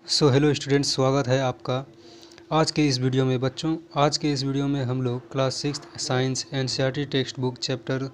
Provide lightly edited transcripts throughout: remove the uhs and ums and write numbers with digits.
Hello students, स्वागत है आपका आज के इस वीडियो में। बच्चों, आज के इस वीडियो में हम लोग class 6 science NCERT text book chapter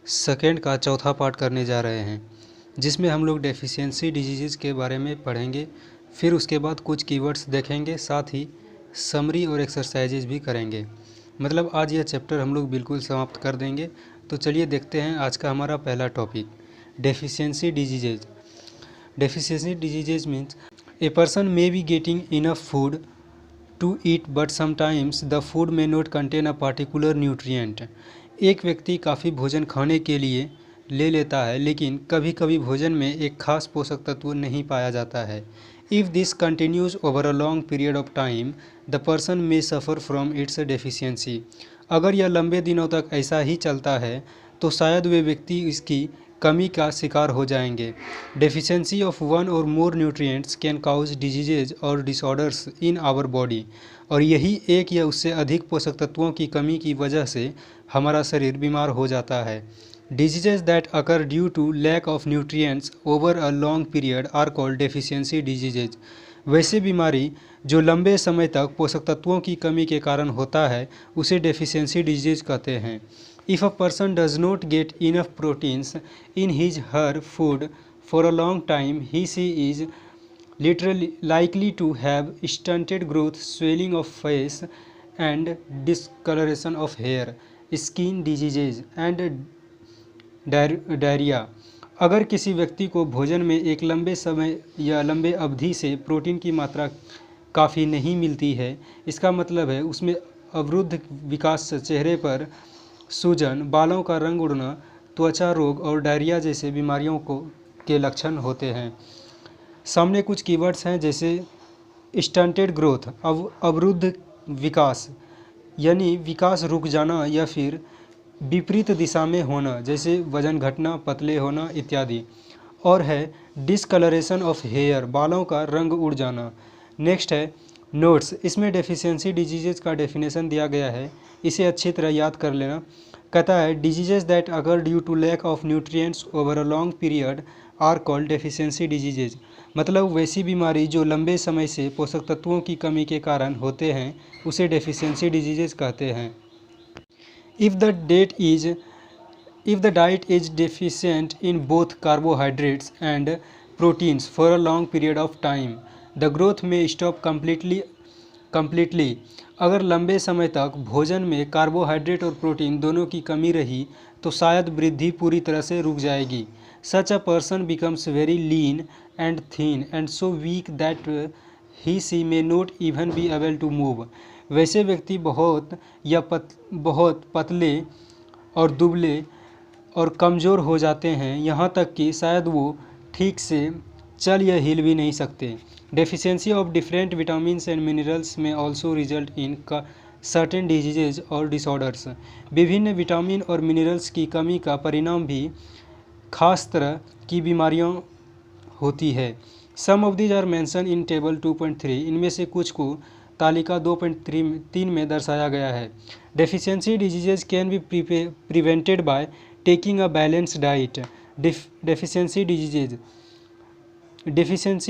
second का चौथा पार्ट करने जा रहे हैं, जिसमें हम लोग डेफिशिएंसी डिजीज़ के बारे में पढ़ेंगे। फिर उसके बाद कुछ कीवर्ड्स देखेंगे, साथ ही समरी और एक्सरसाइजेज भी करेंगे। मतलब आज यह चैप्टर हम लोग बिल्कुल समाप्त कर देंगे। तो चलिए देखते हैं आज का हमारा पहला topic, deficiency disease. Deficiency diseases means a person may be getting enough food to eat but sometimes the food may not contain a particular nutrient। एक व्यक्ति काफ़ी भोजन खाने के लिए ले लेता है, लेकिन कभी कभी भोजन में एक खास पोषक तत्व नहीं पाया जाता है। If this continues over a long period of time, the person may suffer from its deficiency। अगर यह लंबे दिनों तक ऐसा ही चलता है तो शायद वे व्यक्ति इसकी कमी का शिकार हो जाएंगे। डेफिशिएंसी ऑफ वन और more nutrients can cause diseases और डिसऑर्डर्स इन आवर बॉडी। और यही एक या उससे अधिक पोषक तत्वों की कमी की वजह से हमारा शरीर बीमार हो जाता है। Diseases that occur due to lack of nutrients over a long period are called deficiency diseases. वैसे बीमारी जो लंबे समय तक पोषक तत्वों की कमी के कारण होता है, उसे डेफिशिएंसी डिजीज कहते हैं। If a person does not get enough proteins in his her food for a long time, he is literally likely to have stunted growth, swelling of face, and discoloration of hair, skin diseases and diarrhoea. अगर किसी व्यक्ति को भोजन में एक लंबे समय या लंबे अवधि से प्रोटीन की मात्रा काफ़ी नहीं मिलती है, इसका मतलब है उसमें अवरुद्ध विकास, चेहरे पर सूजन, बालों का रंग उड़ना, त्वचा रोग और डायरिया जैसे बीमारियों के लक्षण होते हैं। सामने कुछ कीवर्ड्स हैं, जैसे स्टंटेड ग्रोथ, अवरुद्ध विकास, यानी विकास रुक जाना या फिर विपरीत दिशा में होना, जैसे वजन घटना, पतले होना इत्यादि। और है डिसकलरेशन ऑफ हेयर, बालों का रंग उड़ जाना। नेक्स्ट है नोट्स, इसमें डेफिशिएंसी डिजीजेज का डेफिनेशन दिया गया है, इसे अच्छी तरह याद कर लेना। कहता है diseases that occur due to lack of nutrients over a long period are called deficiency diseases. मतलब वैसी बीमारी जो लंबे समय से पोषक तत्वों की कमी के कारण होते हैं, उसे डेफिशिएंसी डिजीजेज कहते हैं। If the diet is deficient in both carbohydrates and proteins for a long period of time, the growth may stop completely। अगर लंबे समय तक भोजन में कार्बोहाइड्रेट और प्रोटीन दोनों की कमी रही तो शायद वृद्धि पूरी तरह से रुक जाएगी। Such a person becomes very lean and thin and so weak that he may not even be able to move। वैसे व्यक्ति बहुत पतले और दुबले और कमज़ोर हो जाते हैं, यहाँ तक कि शायद वो ठीक से चल या हिल भी नहीं सकते। Deficiency of different vitamins and minerals may also result in certain diseases और डिसऑर्डर्स। विभिन्न विटामिन और मिनरल्स की कमी का परिणाम भी खास तरह की बीमारियाँ होती है। Some of these are mention in table 2.3। इनमें से कुछ को तालिका 2.3 में दर्शाया गया है। Deficiency diseases can be prevented by taking a balance diet. Deficiency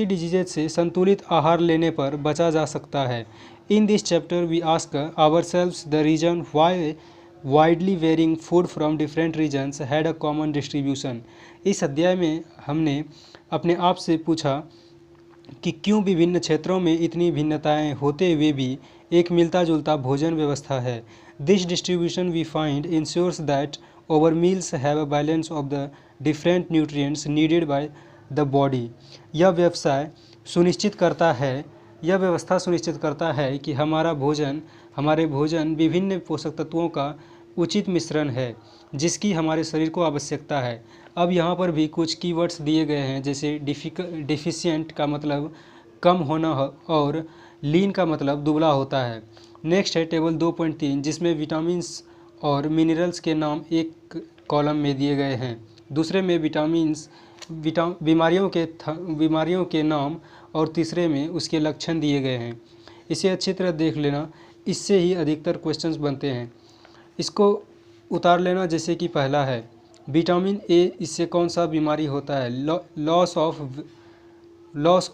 diseases से संतुलित आहार लेने पर बचा जा सकता है। In this chapter we ask ourselves the reason why widely varying food from different regions had a common distribution. इस अध्याय में हमने अपने आप से पूछा कि क्यों विभिन्न क्षेत्रों में इतनी भिन्नताएं होते हुए भी एक मिलता जुलता भोजन व्यवस्था है। This distribution we find ensures that our meals have a balance of the different nutrients needed by the body. यह व्यवस्था सुनिश्चित करता है कि हमारे भोजन विभिन्न पोषक तत्वों का उचित मिश्रण है, जिसकी हमारे शरीर को आवश्यकता है। अब यहाँ पर भी कुछ कीवर्ड्स दिए गए हैं, जैसे डिफिशिएंट का मतलब कम होना और लीन का मतलब दुबला होता है। नेक्स्ट है टेबल 2.3, जिसमें विटामिन्स और मिनरल्स के नाम एक कॉलम में दिए गए हैं, दूसरे में बीमारियों के नाम और तीसरे में उसके लक्षण दिए गए हैं। इसे अच्छी तरह देख लेना, इससे ही अधिकतर क्वेश्चंस बनते हैं। इसको उतार लेना, जैसे कि पहला है विटामिन ए, इससे कौन सा बीमारी होता है? लॉस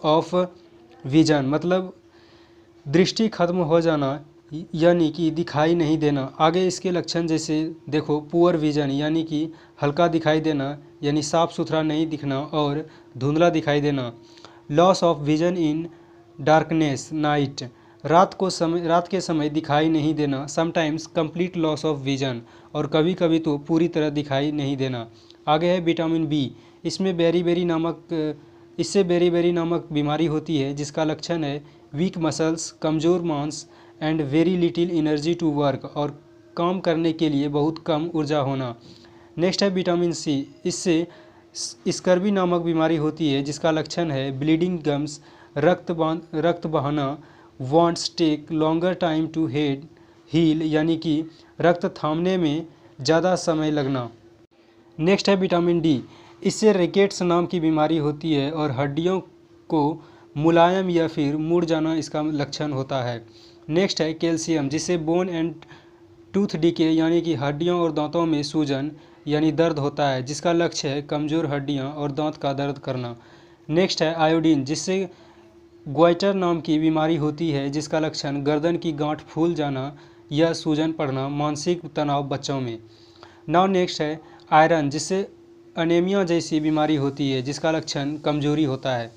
ऑफ विजन मतलब दृष्टि खत्म हो जाना, यानी कि दिखाई नहीं देना। आगे इसके लक्षण जैसे देखो, पुअर विजन यानी कि हल्का दिखाई देना, यानी साफ सुथरा नहीं दिखना और धुंधला दिखाई देना। Loss of vision in darkness night, रात के समय दिखाई नहीं देना। Sometimes complete loss of vision, और कभी कभी तो पूरी तरह दिखाई नहीं देना। आगे है विटामिन बी, इससे बेरी नामक बीमारी होती है, जिसका लक्षण है वीक मसल्स, कमज़ोर मांस and very little energy to work, और काम करने के लिए बहुत कम ऊर्जा होना। नेक्स्ट है विटामिन सी, इससे स्कर्वी नामक बीमारी होती है, जिसका लक्षण है ब्लीडिंग गम्स, रक्त बहाना, wounds take longer time to heal, यानी कि रक्त थामने में ज़्यादा समय लगना। नेक्स्ट है विटामिन डी, इससे रिकेट्स नाम की बीमारी होती है और हड्डियों को मुलायम या फिर मुड़ जाना इसका लक्षण होता है। नेक्स्ट है कैल्शियम, जिससे बोन एंड टूथ डीके यानी कि हड्डियों और दांतों में सूजन यानी दर्द होता है, जिसका लक्ष्य है कमज़ोर हड्डियां और दांत का दर्द करना। नेक्स्ट है आयोडीन, जिससे ग्वाइटर नाम की बीमारी होती है, जिसका लक्षण गर्दन की गांठ फूल जाना या सूजन पड़ना, मानसिक तनाव बच्चों में। नाउ नेक्स्ट है आयरन, जिससे अनेमिया जैसी बीमारी होती है, जिसका लक्षण कमजोरी होता है।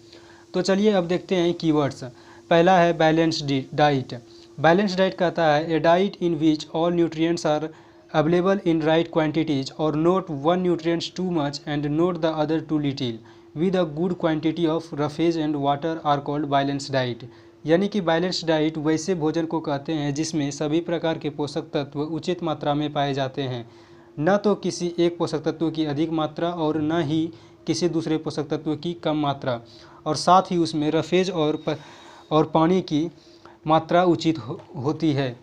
तो चलिए अब देखते हैं कीवर्ड्स। पहला है बैलेंस्ड डाइट। बैलेंस्ड डाइट कहता है a diet in which all nutrients are available in right quantities और not one nutrients too much and not the other too little with a good quantity of roughage and water are called balanced diet. यानी कि balanced diet वैसे भोजन को कहते हैं जिसमें सभी प्रकार के पोषक तत्व उचित मात्रा में पाए जाते हैं, न तो किसी एक पोषक तत्व की अधिक मात्रा और न ही किसी दूसरे पोषक तत्व की कम मात्रा, और साथ ही उसमें रफेज और पानी की मात्रा उचित होती है।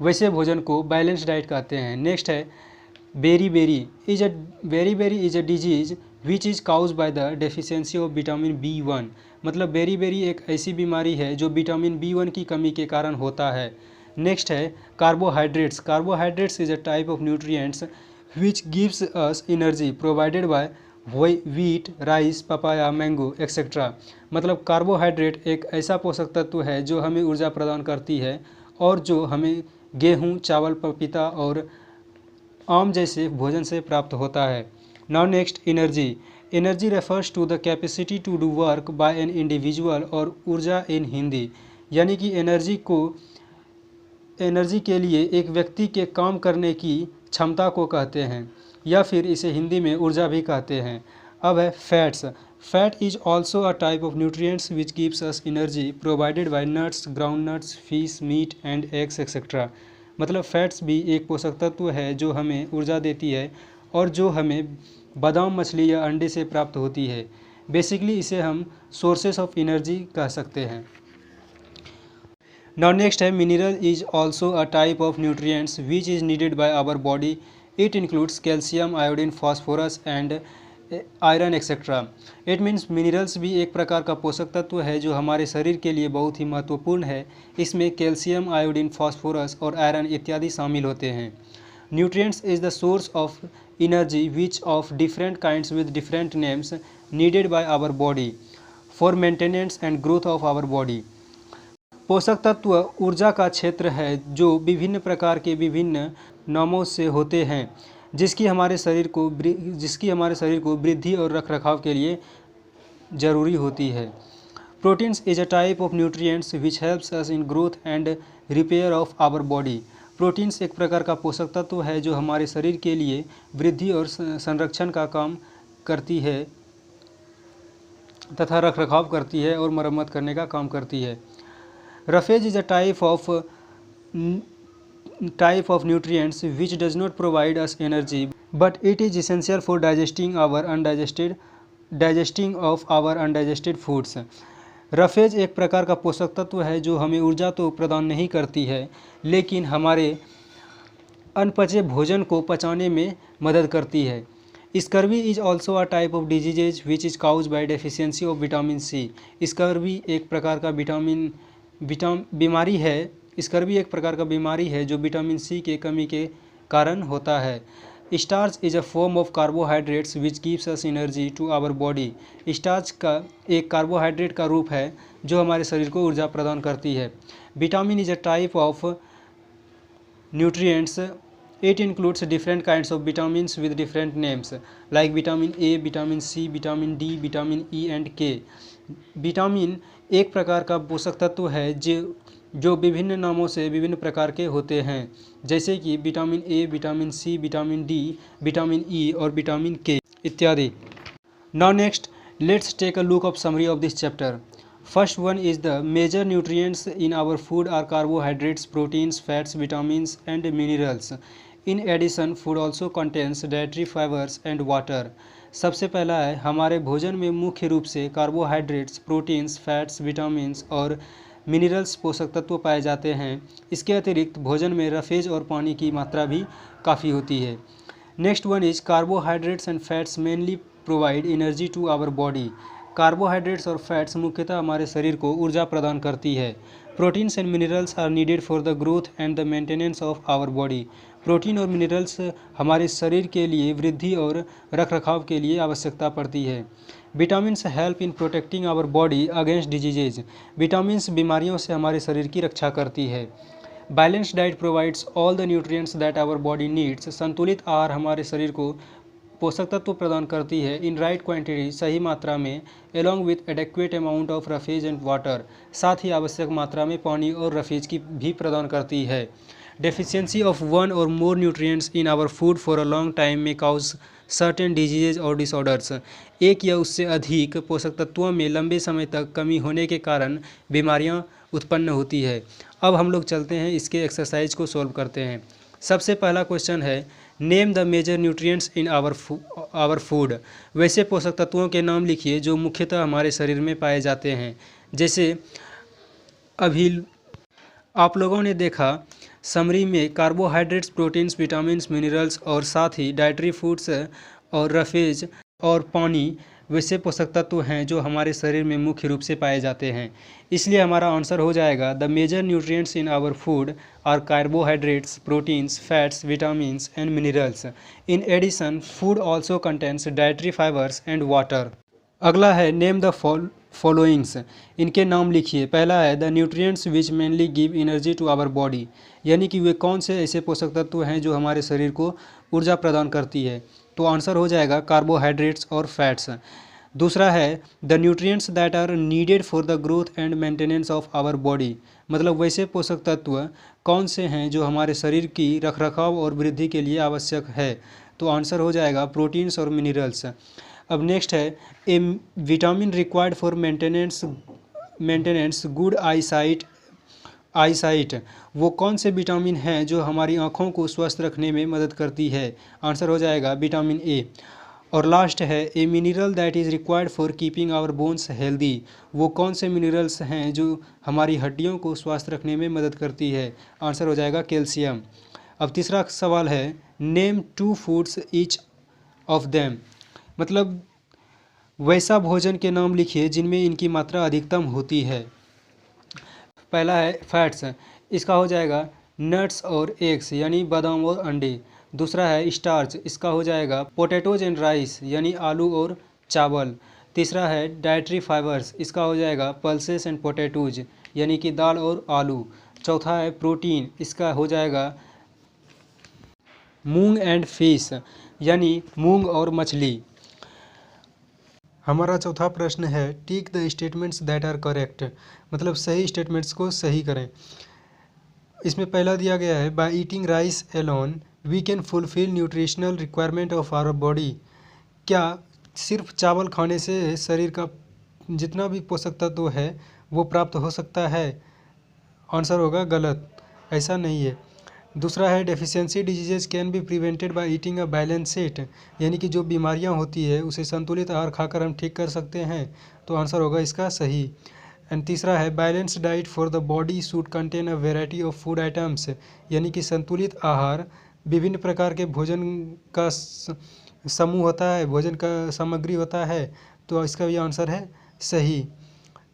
वैसे भोजन को बैलेंस्ड डाइट कहते हैं। नेक्स्ट है beri is a disease which is caused by the deficiency of vitamin B1। मतलब बेरी एक ऐसी बीमारी है जो विटामिन B1 की कमी के कारण होता है। नेक्स्ट है carbohydrates is a type of nutrients which gives us energy provided by wheat, rice, papaya, mango etcetera. मतलब कार्बोहाइड्रेट एक ऐसा पोषक तत्व है जो हमें ऊर्जा प्रदान करती है और जो हमें गेहूँ, चावल, पपीता और आम जैसे भोजन से प्राप्त होता है। Now next energy refers to the capacity to do work by an individual, और ऊर्जा इन हिंदी, यानी कि एनर्जी के लिए एक व्यक्ति के काम करने की क्षमता को कहते हैं, या फिर इसे हिंदी में ऊर्जा भी कहते हैं। अब है fat is also a type of nutrients which gives us energy provided by nuts, ground nuts, fish, meat and eggs etcetera. मतलब फैट्स भी एक पोषक तत्व है जो हमें ऊर्जा देती है और जो हमें बादाम, मछली या अंडे से प्राप्त होती है। बेसिकली इसे हम सोर्सेस ऑफ एनर्जी कह सकते हैं। Now next है mineral is also a type of nutrients which is needed by our body. It includes calcium, iodine, phosphorus and iron etc. It means minerals भी एक प्रकार का पोषक तत्व है जो हमारे शरीर के लिए बहुत ही महत्वपूर्ण है। इसमें कैल्शियम, आयोडीन, फास्फोरस और आयरन इत्यादि शामिल होते हैं। Nutrients is the source of energy which of different kinds with different names needed by our body for maintenance and growth of our body. पोषक तत्व ऊर्जा का क्षेत्र है जो विभिन्न प्रकार के विभिन्न नामों से होते हैं, जिसकी हमारे शरीर को वृद्धि और रखरखाव के लिए ज़रूरी होती है। Proteins is a type of nutrients which helps us in growth and repair of our body. Proteins एक प्रकार का पोषक तत्व है जो हमारे शरीर के लिए वृद्धि और संरक्षण का काम करती है तथा रखरखाव करती है और मरम्मत करने का काम करती है। Roughage is a type of nutrients which does not provide us energy, but it is essential for digesting of our undigested foods. Roughage एक प्रकार का पोषक तत्व है जो हमें ऊर्जा तो प्रदान नहीं करती है, लेकिन हमारे अनपचे भोजन को पचाने में मदद करती है। Scurvy is also a type of diseases which is caused by deficiency of vitamin C. Scurvy एक प्रकार का बीमारी है जो विटामिन सी के कमी के कारण होता है। Starch is a form of carbohydrates which gives us energy to our body. Starch का एक कार्बोहाइड्रेट का रूप है जो हमारे शरीर को ऊर्जा प्रदान करती है। Vitamin is a type of nutrients. It includes different kinds of vitamins with different names like vitamin A, vitamin C, vitamin D, vitamin E and K. Vitamin एक प्रकार का पोषक तत्व है जो विभिन्न नामों से विभिन्न प्रकार के होते हैं, जैसे कि vitamin A, vitamin C, vitamin D, vitamin E और विटामिन के इत्यादि। Now next, let's take a look of summary of this chapter. First one is the major nutrients in our food are carbohydrates, proteins, fats, vitamins and minerals. In addition, food also contains dietary fibers and water. सबसे पहला है हमारे भोजन में मुख्य रूप से carbohydrates, proteins, fats, vitamins और मिनरल्स पोषक तत्व पाए जाते हैं। इसके अतिरिक्त भोजन में रफेज और पानी की मात्रा भी काफ़ी होती है। Next one is carbohydrates and fats mainly provide energy to our body. Carbohydrates और फैट्स मुख्यतः हमारे शरीर को ऊर्जा प्रदान करती है। Proteins and minerals are needed for the growth and the maintenance of our body. Protein और मिनरल्स हमारे शरीर के लिए वृद्धि और रखरखाव के लिए आवश्यकता पड़ती है। Vitamins help in protecting our body against diseases. Vitamins बीमारियों से हमारे शरीर की रक्षा करती है। Balance diet provides all the nutrients that our body needs. संतुलित आहार हमारे शरीर को पोषक तत्व प्रदान करती है इन राइट क्वांटिटी, सही मात्रा में, along with adequate amount of roughage and water, साथ ही आवश्यक मात्रा में पानी और रफेज की भी प्रदान करती है। डेफिशिएंसी ऑफ वन और more nutrients in our food for a long time may cause certain diseases और डिसऑर्डर्स। एक या उससे अधिक पोषक तत्वों में लंबे समय तक कमी होने के कारण बीमारियां उत्पन्न होती है। अब हम लोग चलते हैं इसके एक्सरसाइज को सॉल्व करते हैं। सबसे पहला क्वेश्चन है name the major nutrients in our food. वैसे पोषक तत्वों के नाम लिखिए जो मुख्यतः हमारे शरीर में पाए जाते हैं। जैसे अभी आप लोगों ने देखा समरी में कार्बोहाइड्रेट्स, प्रोटीन्स, विटामिन्स, मिनरल्स और साथ ही डाइटरी फूड्स और रफेज और पानी वैसे पोषक तत्व हैं जो हमारे शरीर में मुख्य रूप से पाए जाते हैं। इसलिए हमारा आंसर हो जाएगा the major nutrients in our food are carbohydrates, proteins, fats, vitamins and minerals. In addition food also contains dietary fibres and water. अगला है नेम द फॉलोइंग्स। इनके नाम लिखिए। पहला है the nutrients which mainly give energy to our body, यानी कि वे कौन से ऐसे पोषक तत्व हैं जो हमारे शरीर को ऊर्जा प्रदान करती है। तो आंसर हो जाएगा कार्बोहाइड्रेट्स और फैट्स। दूसरा है the nutrients that are needed for the growth and maintenance of our body, मतलब वैसे पोषक तत्व कौन से हैं जो हमारे शरीर की रखरखाव और वृद्धि के लिए आवश्यक है। तो आंसर हो जाएगा प्रोटीन्स और मिनरल्स। अब नेक्स्ट है A vitamin required for maintenance good eyesight. वो कौन से विटामिन हैं जो हमारी आँखों को स्वस्थ रखने में मदद करती है। आंसर हो जाएगा विटामिन ए। और लास्ट है a mineral that is required for keeping our bones healthy. वो कौन से मिनरल्स हैं जो हमारी हड्डियों को स्वस्थ रखने में मदद करती है। आंसर हो जाएगा कैल्शियम। अब तीसरा सवाल है name 2 foods each of them, मतलब वैसा भोजन के नाम लिखिए जिनमें इनकी मात्रा अधिकतम होती है। पहला है फैट्स, इसका हो जाएगा नट्स और एग्स यानी बादाम और अंडे। दूसरा है स्टार्च, इसका हो जाएगा पोटैटोज एंड राइस यानी आलू और चावल। तीसरा है डाइटरी फाइबर्स, इसका हो जाएगा पल्सेस एंड पोटैटोज यानी कि दाल और आलू। चौथा है प्रोटीन, इसका हो जाएगा मूंग एंड फिश यानी मूंग और मछली। हमारा चौथा प्रश्न है tick the statements that are correct, मतलब सही स्टेटमेंट्स को सही करें। इसमें पहला दिया गया है by eating rice alone we can fulfil nutritional requirement of our body. क्या सिर्फ चावल खाने से शरीर का जितना भी पोषक तत्व है वो प्राप्त हो सकता है। आंसर होगा गलत, ऐसा नहीं है। दूसरा है deficiency diseases can be prevented by eating a balance set, यानी कि जो बीमारियां होती है उसे संतुलित आहार खाकर हम ठीक कर सकते हैं। तो आंसर होगा इसका सही। एंड तीसरा है balance diet for the body should contain a variety of food items, यानी कि संतुलित आहार विभिन्न प्रकार के भोजन का समूह होता है, भोजन का सामग्री होता है। तो इसका भी आंसर है सही।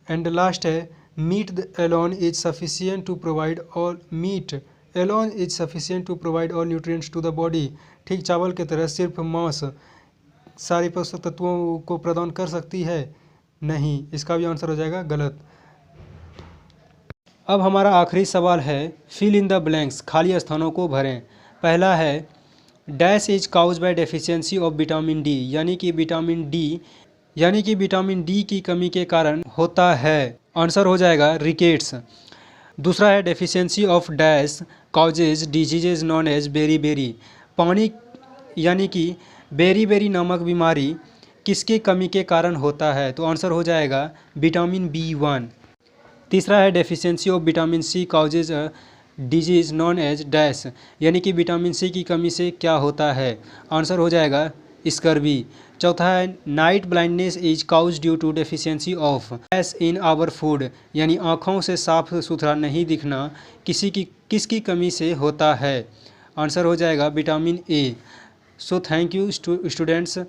एंड लास्ट है meat alone is sufficient to provide all meat alone is sufficient to provide all nutrients to the body. ठीक चावल की तरह सिर्फ मांस सारे पोषक तत्वों को प्रदान कर सकती है? नहीं, इसका भी आंसर हो जाएगा गलत। अब हमारा आखिरी सवाल है, फिल इन द ब्लैंक्स, खाली स्थानों को भरें। पहला है dash is caused by deficiency of vitamin D, यानी कि विटामिन डी की कमी के कारण होता है। आंसर हो जाएगा रिकेट्स। दूसरा है deficiency of dash causes diseases known as beri, पानी यानी कि बेरी नामक बीमारी किसकी कमी के कारण होता है? तो आंसर हो जाएगा विटामिन B1। तीसरा है deficiency of vitamin C causes disease known as dash, यानी कि विटामिन सी की कमी से क्या होता है? आंसर हो जाएगा स्कर्वी। चौथा है night blindness is caused due to deficiency of dash in our food, यानी आँखों से साफ सुथरा नहीं दिखना किसकी कमी से होता है? आंसर हो जाएगा vitamin A. So thank you students,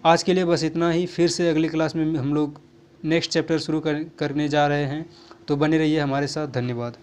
आज के लिए बस इतना ही। फिर से अगली क्लास में हम लोग नेक्स्ट चैप्टर शुरू करने जा रहे हैं, तो बने रहिए हमारे साथ। धन्यवाद।